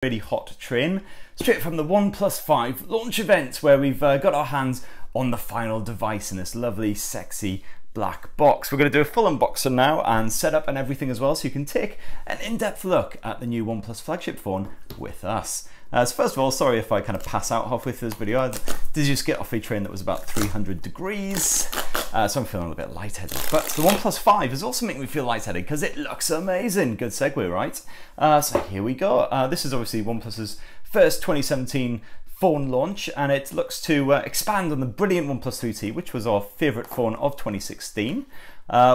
really hot train straight from the OnePlus 5 launch event, where we've got our hands on the final device in this lovely sexy black box. We're going to do a full unboxing now and setup and everything as well, so you can take an in-depth look at the new OnePlus flagship phone with us. So first of all, sorry if I kind of pass out halfway through this video. I did just get off a train that was about 300 degrees, so I'm feeling a little bit lightheaded. But the OnePlus 5 is also making me feel lightheaded because it looks amazing. Good segue, right? So here we go. This is obviously OnePlus's first 2017 phone launch, and it looks to expand on the brilliant OnePlus 3T, which was our favourite phone of 2016.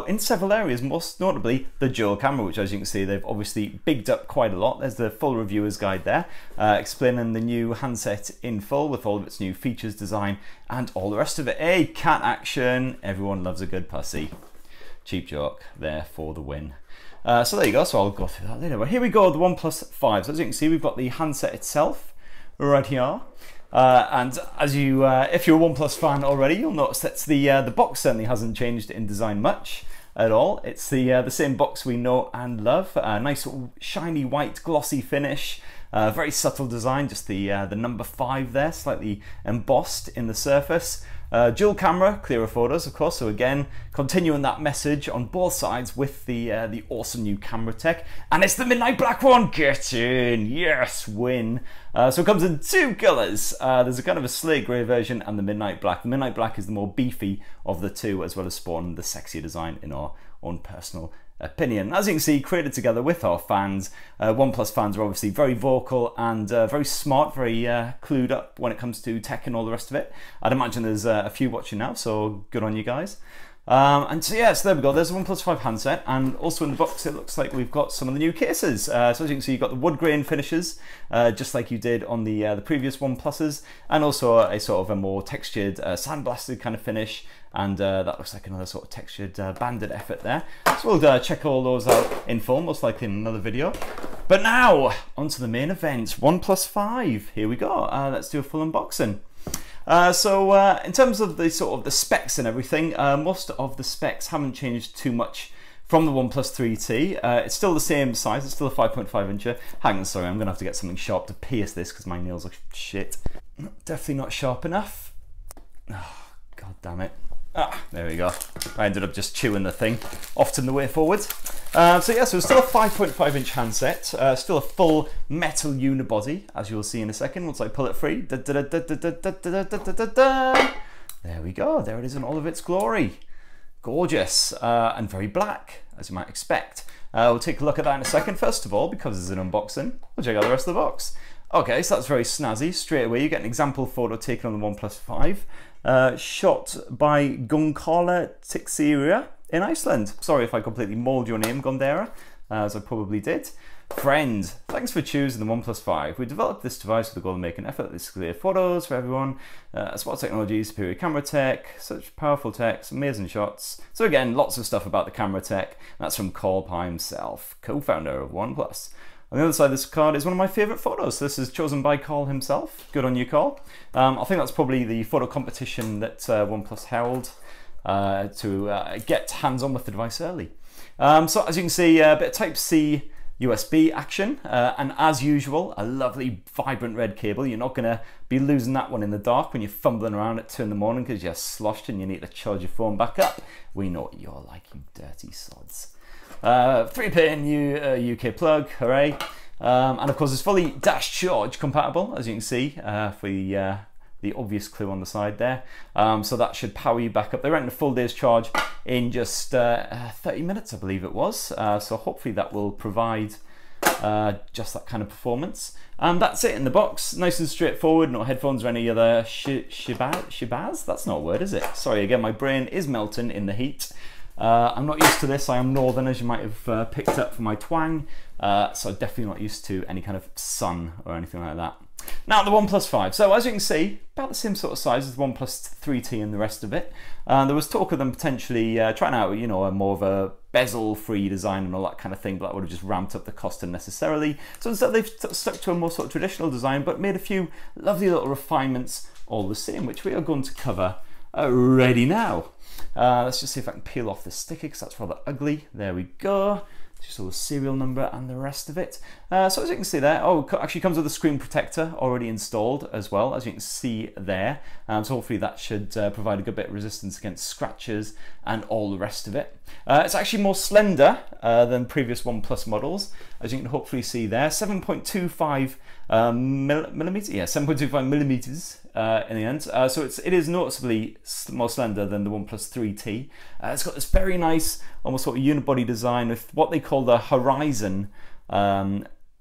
In several areas, most notably the dual camera, which, as you can see, they've obviously bigged up quite a lot. There's the full reviewer's guide there, explaining the new handset in full with all of its new features, design, and all the rest of it. Hey, cat action! Everyone loves a good pussy. Cheap joke there for the win. So there you go. So I'll go through that later. But here we go, the OnePlus 5. So as you can see, we've got the handset itself right here. And as you, if you're a OnePlus fan already, you'll notice that the box certainly hasn't changed in design much at all. It's the same box we know and love. Nice shiny white glossy finish, very subtle design. Just the number 5 there, slightly embossed in the surface. Dual camera, clearer photos, of course. So again, continuing that message on both sides with the awesome new camera tech. And it's the midnight black one. Get in, yes, win. So it comes in two colours. There's a kind of a slate grey version and the midnight black. The midnight black is the more beefy of the two, as well as spawning the sexier design in our own personal opinion. As you can see, created together with our fans. OnePlus fans are obviously very vocal and very smart, very clued up when it comes to tech and all the rest of it. I'd imagine there's a few watching now, so good on you guys. And so yeah, so there we go, there's the OnePlus 5 handset, and also in the box it looks like we've got some of the new cases. So as you can see, you've got the wood grain finishes, just like you did on the previous OnePluses, and also a sort of a more textured, sandblasted kind of finish, and that looks like another sort of textured banded effort there. So we'll check all those out in full, most likely in another video. But now, onto the main event, OnePlus 5, here we go. Let's do a full unboxing. So in terms of the sort of the specs and everything, most of the specs haven't changed too much from the OnePlus 3T. It's still the same size, it's still a 5.5 incher. Hang on, sorry, I'm gonna have to get something sharp to pierce this because my nails are shit. Definitely not sharp enough. Oh, god damn it. Ah, there we go. I ended up just chewing the thing, often the way forwards. So yeah, so it's still a 5.5 inch handset, still a full metal unibody, as you'll see in a second once I pull it free. There we go, there it is in all of its glory. Gorgeous, and very black, as you might expect. We'll take a look at that in a second. First of all, because it's an unboxing, we'll check out the rest of the box. Okay, so that's very snazzy. Straight away, you get an example photo taken on the OnePlus 5. Shot by Gunkala Tixeria in Iceland. Sorry if I completely mauled your name, Gondera, as I probably did. Friend, thanks for choosing the OnePlus 5. We developed this device with the goal of making effortless clear photos for everyone. Smart technology, superior camera tech, such powerful tech, amazing shots. So again, lots of stuff about the camera tech. That's from Carl Pye himself, co-founder of OnePlus. On the other side of this card is one of my favourite photos. This is chosen by Carl himself. Good on you, Carl. I think that's probably the photo competition that OnePlus held to get hands-on with the device early. So as you can see, a bit of Type-C USB action, and as usual, a lovely vibrant red cable. You're not going to be losing that one in the dark when you're fumbling around at 2 in the morning because you're sloshed and you need to charge your phone back up. We know what you're like, you dirty sods. 3-pin UK plug, hooray. And of course it's fully dash charge compatible, as you can see, for the obvious clue on the side there. So that should power you back up. They ran a full day's charge in just 30 minutes, I believe it was. So hopefully that will provide just that kind of performance. That's it in the box, nice and straightforward, no headphones or any other shibaz? That's not a word, is it? Sorry, again, my brain is melting in the heat. I'm not used to this. I am northern, as you might have picked up from my twang, so definitely not used to any kind of sun or anything like that. Now the OnePlus 5. So as you can see, about the same sort of size as the OnePlus 3T and the rest of it. There was talk of them potentially trying out, you know, a more of a bezel-free design and all that kind of thing, but that would have just ramped up the cost unnecessarily. So instead they've stuck to a more sort of traditional design, but made a few lovely little refinements all the same, which we are going to cover ready now. Let's just see if I can peel off the sticker because that's rather ugly. There we go. Just all the serial number and the rest of it. So as you can see there, actually comes with a screen protector already installed as well, as you can see there. So hopefully that should provide a good bit of resistance against scratches and all the rest of it. It's actually more slender than previous OnePlus models, as you can hopefully see there. 7.25 millimeters, yeah, 7.25 millimeters in the end. So it is noticeably more slender than the OnePlus 3T. It's got this very nice, almost sort of unibody design with what they call the horizon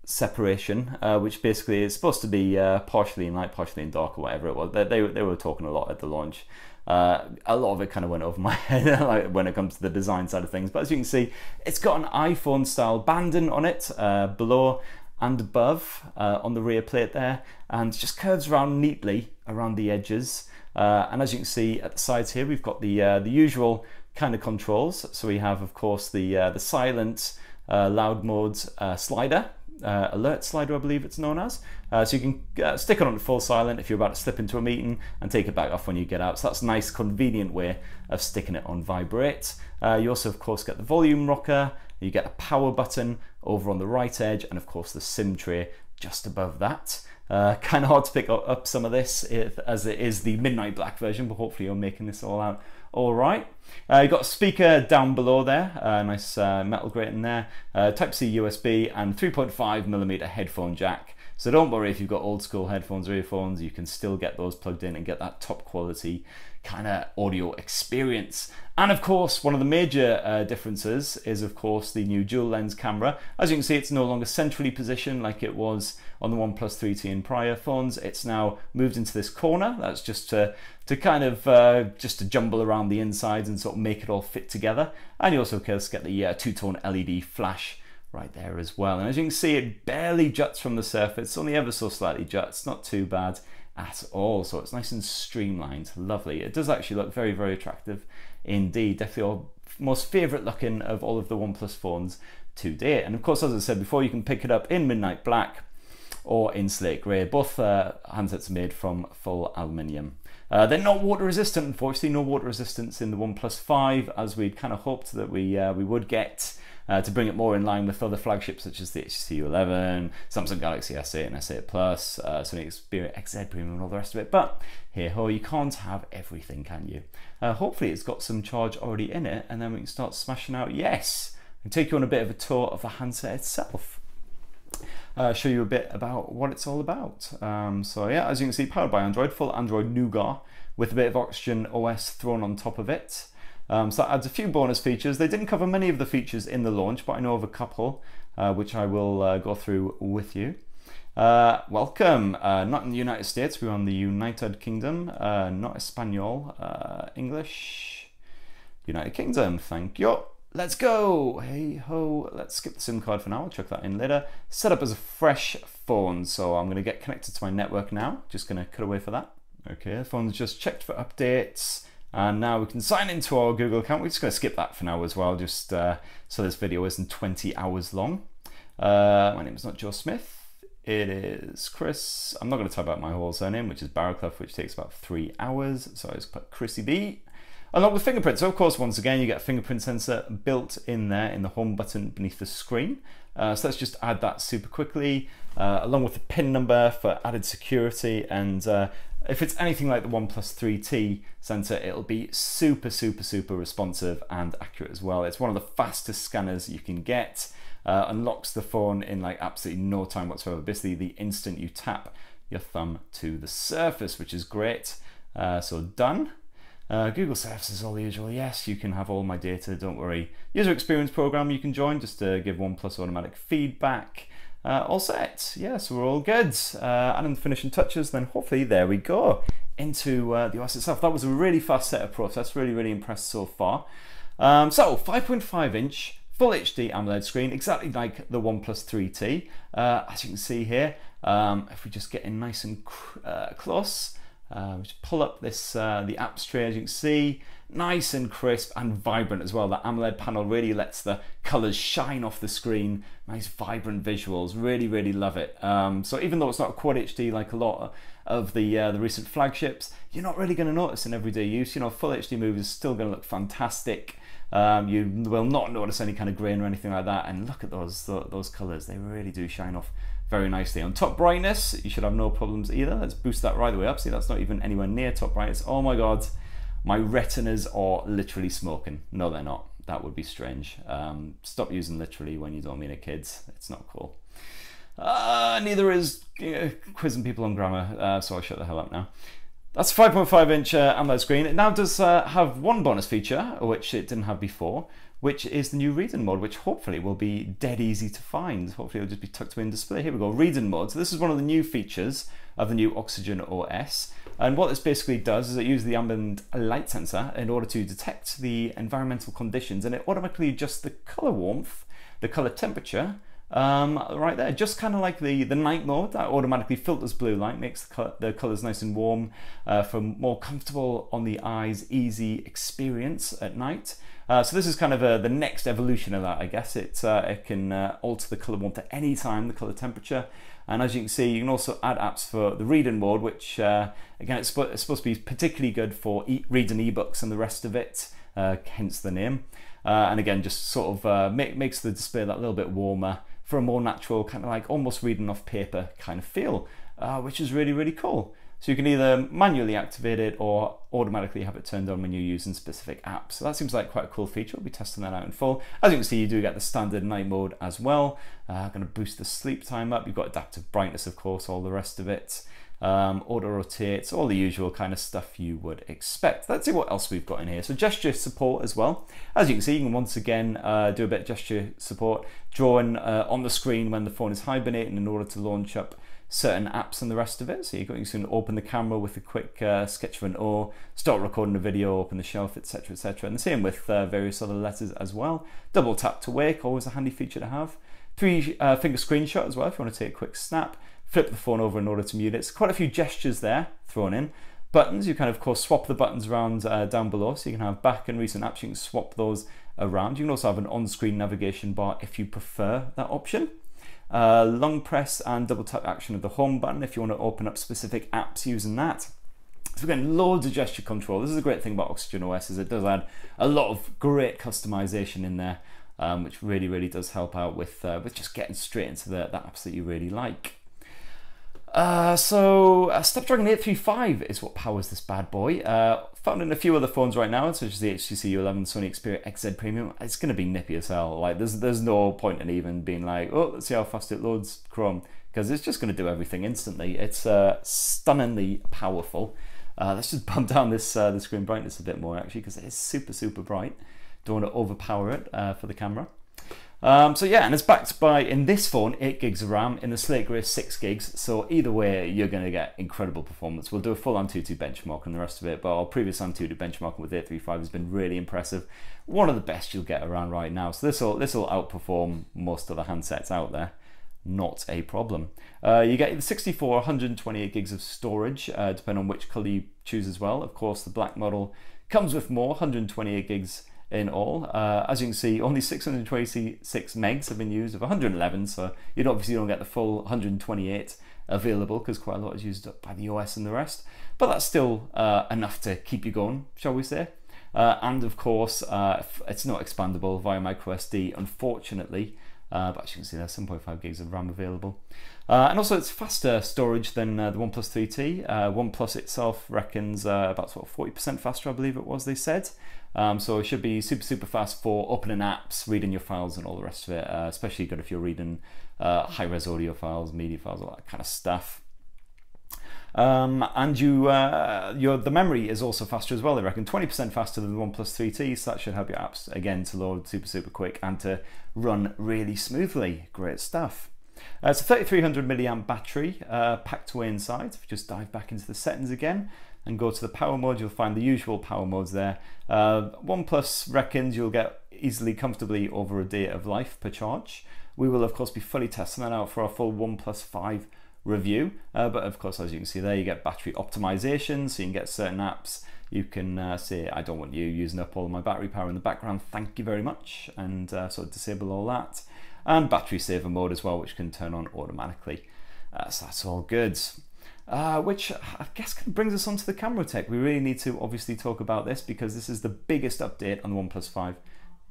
separation, which basically is supposed to be partially in light, partially in dark, or whatever it was. They were talking a lot at the launch. A lot of it kind of went over my head like, when it comes to the design side of things. But as you can see, it's got an iPhone style banding on it below and above on the rear plate there, and just curves around neatly around the edges. And as you can see at the sides here, we've got the usual kind of controls. So we have, of course, the silent loud modes slider, alert slider, I believe it's known as. So you can stick it on full silent if you're about to slip into a meeting and take it back off when you get out. So that's a nice convenient way of sticking it on vibrate. You also, of course, get the volume rocker, you get a power button over on the right edge, and of course the SIM tray just above that. Kind of hard to pick up some of this as it is the Midnight Black version, but hopefully you're making this all out all right. You've got a speaker down below there, nice metal grating there, Type-C USB and 3.5mm headphone jack. So don't worry if you've got old school headphones or earphones, you can still get those plugged in and get that top quality kind of audio experience. And of course, one of the major differences is of course the new dual lens camera. As you can see, it's no longer centrally positioned like it was on the OnePlus 3T and prior phones. It's now moved into this corner. That's just to kind of just to jumble around the insides and sort of make it all fit together. And you also of course get the two-tone LED flash right there as well. And as you can see, it barely juts from the surface, only ever so slightly juts, not too bad at all. So it's nice and streamlined, lovely. It does actually look very, very attractive indeed. Definitely our most favorite looking of all of the OnePlus phones to date. And of course, as I said before, you can pick it up in Midnight Black or in Slate Grey. Both handsets are made from full aluminium. They're not water resistant, unfortunately. No water resistance in the OnePlus 5, as we'd kind of hoped that we would get, to bring it more in line with other flagships such as the HTC U11, Samsung Galaxy S8 and S8 Plus, Sony Xperia XZ Premium and all the rest of it. But hey ho, you can't have everything, can you? Hopefully it's got some charge already in it, and then we can start smashing out. Yes, and take you on a bit of a tour of the handset itself. Show you a bit about what it's all about. So yeah, as you can see, powered by Android, full Android Nougat with a bit of Oxygen OS thrown on top of it. So that adds a few bonus features. They didn't cover many of the features in the launch, but I know of a couple, which I will go through with you. Welcome, not in the United States, we're on the United Kingdom, not Espanol, English, United Kingdom, thank you. Let's go, hey ho, let's skip the SIM card for now, I'll check that in later. Set up as a fresh phone, so I'm gonna get connected to my network now, just gonna cut away for that. Okay, the phone's just checked for updates. And now we can sign into our Google account. We're just going to skip that for now as well, just so this video isn't 20 hours long. My name is not Joe Smith. It is Chris. I'm not going to type out my whole surname, which is Barrowclough, which takes about 3 hours. So I just put Chrissy B. Along with fingerprints. So of course, once again, you get a fingerprint sensor built in there in the home button beneath the screen. So let's just add that super quickly, along with the PIN number for added security. And if it's anything like the OnePlus 3T sensor, it'll be super, super, super responsive and accurate as well. It's one of the fastest scanners you can get. Unlocks the phone in like absolutely no time whatsoever. Basically, the instant you tap your thumb to the surface, which is great. So done. Google services, all the usual. Yes, you can have all my data, don't worry. User experience program you can join just to give OnePlus automatic feedback. All set, yeah, so we're all good. And in the finishing touches, then hopefully there we go into the OS itself. That was a really fast setup process, really impressed so far. So 5.5 inch full HD AMOLED screen, exactly like the OnePlus 3T. As you can see here, if we just get in nice and close, just pull up this the apps tray, as you can see, nice and crisp and vibrant as well. That AMOLED panel really lets the colors shine off the screen. Nice vibrant visuals, really love it. So even though it's not Quad HD like a lot of the recent flagships, you're not really going to notice in everyday use. You know, full HD movies is still going to look fantastic. You will not notice any kind of grain or anything like that. And look at those colors, they really do shine off very nicely. On top brightness, you should have no problems either. Let's boost that right the way up. See, that's not even anywhere near top brightness. Oh my God, my retinas are literally smoking. No, they're not. That would be strange. Stop using literally when you don't mean it, kids. It's not cool. Neither is quizzing people on grammar, so I'll shut the hell up now. That's a 5.5 inch AMOLED screen. It now does have one bonus feature, which it didn't have before, which is the new reading mode, which hopefully will be dead easy to find. Hopefully it'll just be tucked away in display. Here we go, reading mode. So this is one of the new features of the new Oxygen OS. And what this basically does is it uses the ambient light sensor in order to detect the environmental conditions, and it automatically adjusts the color warmth, the color temperature, right there, just kind of like the night mode that automatically filters blue light, makes the colors nice and warm for more comfortable on the eyes, easy experience at night. So this is kind of the next evolution of that, I guess. It can alter the color warmth at any time, the color temperature. And as you can see, you can also add apps for the reading mode, which again, it's supposed to be particularly good for reading ebooks and the rest of it, hence the name. And again, just sort of makes the display that little bit warmer for a more natural, kind of like almost reading off paper kind of feel, which is really, really cool. So you can either manually activate it or automatically have it turned on when you're using specific apps. So that seems like quite a cool feature. We'll be testing that out in full. As you can see, you do get the standard night mode as well. Going to boost the sleep time up. You've got adaptive brightness, of course, all the rest of it. Auto rotates, all the usual kind of stuff you would expect. Let's see what else we've got in here. So gesture support as well. As you can see, you can once again do a bit of gesture support, drawing on the screen when the phone is hibernating in order to launch up certain apps and the rest of it. So you can open the camera with a quick sketch of an O, start recording a video, open the shelf, etc, etc. And the same with various other letters as well. Double tap to wake, always a handy feature to have. 3-finger screenshot as well if you want to take a quick snap. Flip the phone over in order to mute it. So quite a few gestures there thrown in. Buttons, you can of course swap the buttons around down below, so you can have back and recent apps, you can swap those around. You can also have an on-screen navigation bar if you prefer that option. Long press and double tap action of the home button if you want to open up specific apps using that. So we're getting loads of gesture control. This is a great thing about Oxygen OS, is it does add a lot of great customization in there, which really, really does help out with just getting straight into the apps that you really like. Snapdragon 835 is what powers this bad boy. Found in a few other phones right now, such as the HTC U11, Sony Xperia XZ Premium. It's going to be nippy as hell. Like there's no point in even being like, oh, let's see how fast it loads Chrome, because it's just going to do everything instantly. It's stunningly powerful. Let's just bump down this the screen brightness a bit more actually, because it is super, super bright. Don't want to overpower it for the camera. So yeah, and it's backed by, in this phone, 8 gigs of RAM, in the Slate Grey 6 gigs, so either way you're going to get incredible performance. We'll do a full Antutu benchmark and the rest of it, but our previous Antutu benchmarking with 835 has been really impressive. One of the best you'll get around right now, so this will outperform most of the handsets out there. Not a problem. You get either 64 or 128 gigs of storage, depending on which color you choose as well. Of course, the black model comes with more, 128 gigs in all. As you can see, only 626 megs have been used of 111, so you obviously don't get the full 128 available because quite a lot is used up by the OS and the rest, but that's still enough to keep you going, shall we say. And of course, it's not expandable via microSD, unfortunately, but as you can see, there's 7.5 gigs of RAM available. And also it's faster storage than the OnePlus 3T. OnePlus itself reckons about sort of 40% faster, I believe it was, they said. So it should be super, super fast for opening apps, reading your files and all the rest of it, especially good if you're reading high-res audio files, media files, all that kind of stuff. And the memory is also faster as well. They reckon 20% faster than the OnePlus 3T, so that should help your apps again to load super, super quick and to run really smoothly. Great stuff. It's a 3300 milliamp battery packed away inside. If you just dive back into the settings again and go to the power mode, you'll find the usual power modes there. OnePlus reckons you'll get easily, comfortably over a day of life per charge. We will of course be fully testing that out for our full OnePlus 5 review, but of course, as you can see there, you get battery optimization, so you can get certain apps. You can say, I don't want you using up all of my battery power in the background, thank you very much, and sort of disable all that. And battery saver mode as well, which can turn on automatically. So that's all good. Which I guess kind of brings us onto the camera tech. We really need to obviously talk about this because this is the biggest update on the OnePlus 5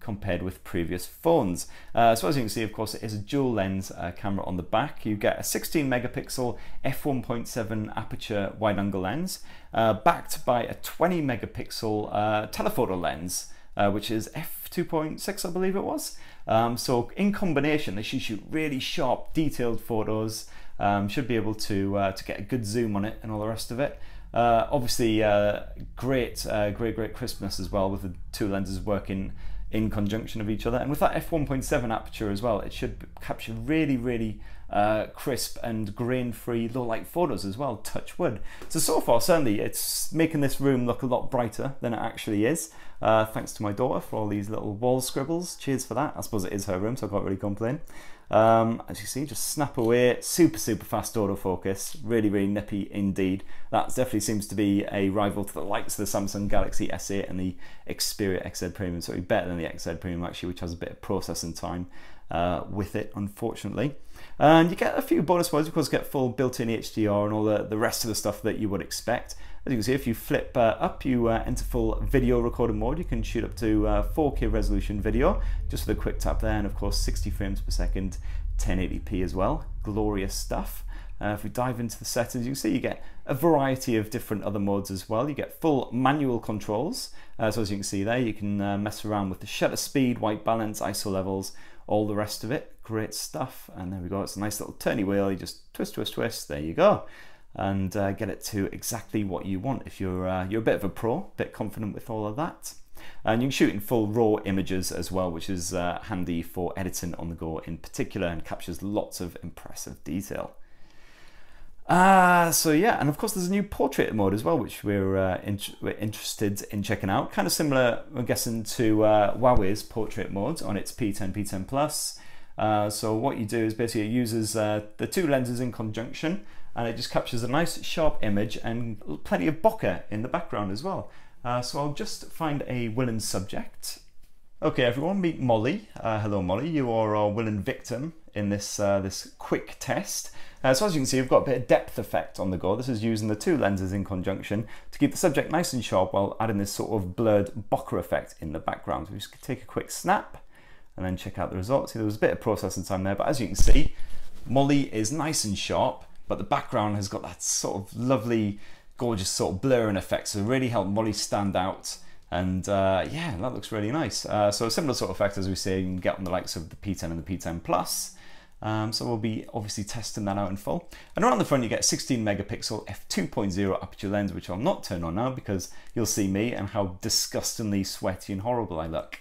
compared with previous phones. So as you can see, of course, it is a dual lens camera on the back. You get a 16 megapixel f1.7 aperture wide angle lens, backed by a 20 megapixel telephoto lens, which is f2.6, I believe it was. So in combination, they should shoot really sharp, detailed photos. Should be able to get a good zoom on it and all the rest of it. Obviously, great crispness as well, with the two lenses working in conjunction of each other, and with that f1.7 aperture as well, it should capture really crisp and grain-free low light photos as well, touch wood. So far certainly it's making this room look a lot brighter than it actually is, thanks to my daughter for all these little wall scribbles. Cheers for that. I suppose it is her room, so I can't really complain. As you see, just snap away, super fast autofocus, really nippy indeed. That definitely seems to be a rival to the likes of the Samsung Galaxy S8 and the Xperia XZ Premium, so it'll be better than the XZ Premium actually, which has a bit of processing time with it, unfortunately. And you get a few bonus modes, of course, get full built-in HDR and all the rest of the stuff that you would expect. As you can see, if you flip up, you enter full video recording mode. You can shoot up to 4K resolution video just with a quick tap there, and of course 60 frames per second, 1080p as well. Glorious stuff. If we dive into the settings, you can see you get a variety of different other modes as well. You get full manual controls. So as you can see there, you can mess around with the shutter speed, white balance, ISO levels, all the rest of it. Great stuff. And there we go. It's a nice little turny wheel. You just twist. There you go. And get it to exactly what you want if you're a bit of a pro, a bit confident with all of that. And you can shoot in full raw images as well, which is handy for editing on the go in particular, and captures lots of impressive detail. So yeah, and of course there's a new portrait mode as well, which we're interested in checking out. Kind of similar, I'm guessing, to Huawei's portrait mode on its P10, P10 Plus. So what you do is basically it uses the two lenses in conjunction, and it just captures a nice sharp image and plenty of bokeh in the background as well. So I'll just find a willing subject. Okay everyone, meet Molly. Hello Molly, you are our willing victim in this this quick test. So as you can see, we've got a bit of depth effect on the go. This is using the two lenses in conjunction to keep the subject nice and sharp while adding this sort of blurred bokeh effect in the background. So we just take a quick snap and then check out the results. See, there was a bit of processing time there, but as you can see, Molly is nice and sharp, but the background has got that sort of lovely, gorgeous sort of blurring effect. So really helped Molly stand out. And yeah, that looks really nice. So a similar sort of effect as we see you can get on the likes of the P10 and the P10 Plus. So we'll be obviously testing that out in full. And around the front you get 16 megapixel f2.0 aperture lens, which I'll not turn on now because you'll see me and how disgustingly sweaty and horrible I look.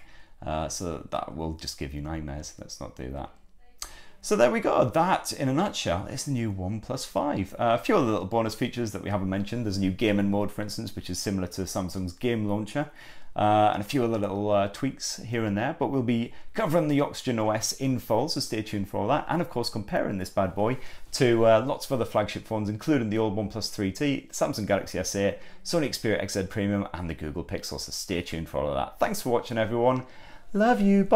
So that will just give you nightmares. Let's not do that. So there we go. That, in a nutshell, is the new OnePlus 5. A few other little bonus features that we haven't mentioned. There's a new gaming mode, for instance, which is similar to Samsung's game launcher. And a few other little tweaks here and there, but we'll be covering the Oxygen OS in full, so stay tuned for all that. And of course, comparing this bad boy to lots of other flagship phones, including the old OnePlus 3T, Samsung Galaxy S8, Sony Xperia XZ Premium, and the Google Pixel. So stay tuned for all of that. Thanks for watching, everyone. Love you. Bye.